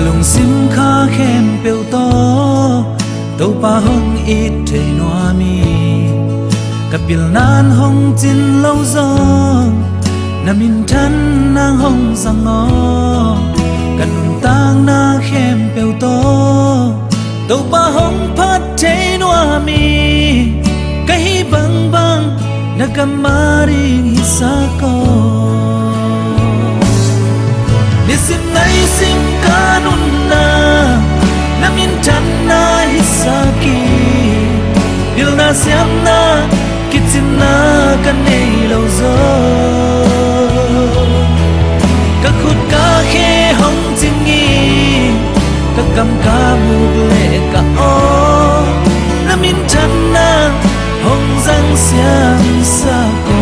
lùng sim kha khem bèo to tàu pa hong ít thề noa mi cặp bil nan hong tin lâu giông nằm in thân nang hong sang ngó cần tang na khem bèo to tàu pa hong phát thề noa mi cái băng băng na kamari hisa ko nisim nai sim kanuna namin channa hisaki bilna siamna kitsinna kanei lâu zo các khut ca khe hong tingi các cầm ca mu lệ ca o namin channa hong răng siam sa ko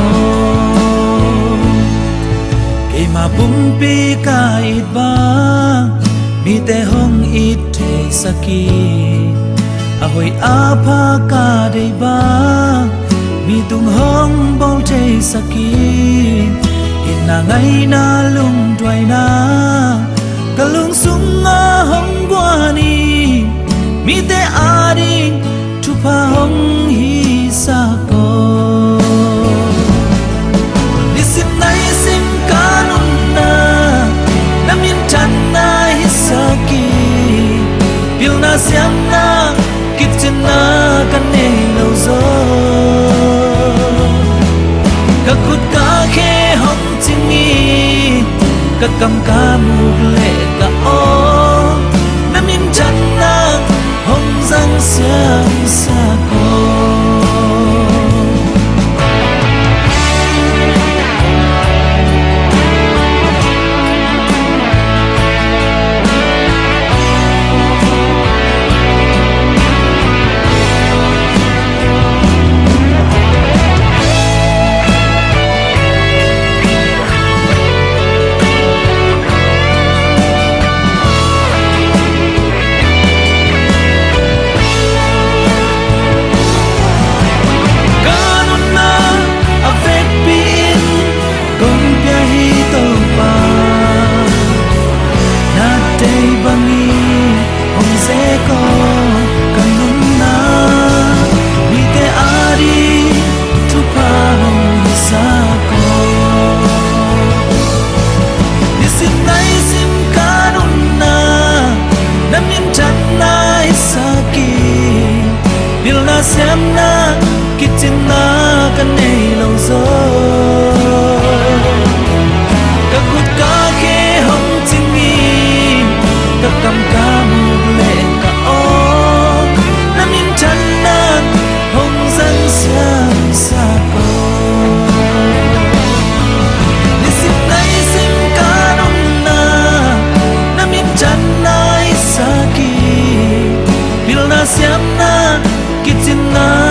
kay mabung pi ka iba mi te hong it te saki ahoy apa ka de ba mi tung hong bol te saki ina ngai na lung twai na kalung sung a hong bwa ni mi te ari tu pa hong hi sa ko nisim nai sim kanun na namin channa hisaki pilna siamna kitchena kanei lâu zo các khut ca khe hong tingi các cầm ca mu lệ ca o namin channa hong răng siam sa ko siamna kitchena kanei lâu zo các khut ca khe hong tingi các cầm ca mu lệ ca o namin channa hong răng siam sa ko nisim nai sim kanun na namin channa isaki pilna siamna kitchena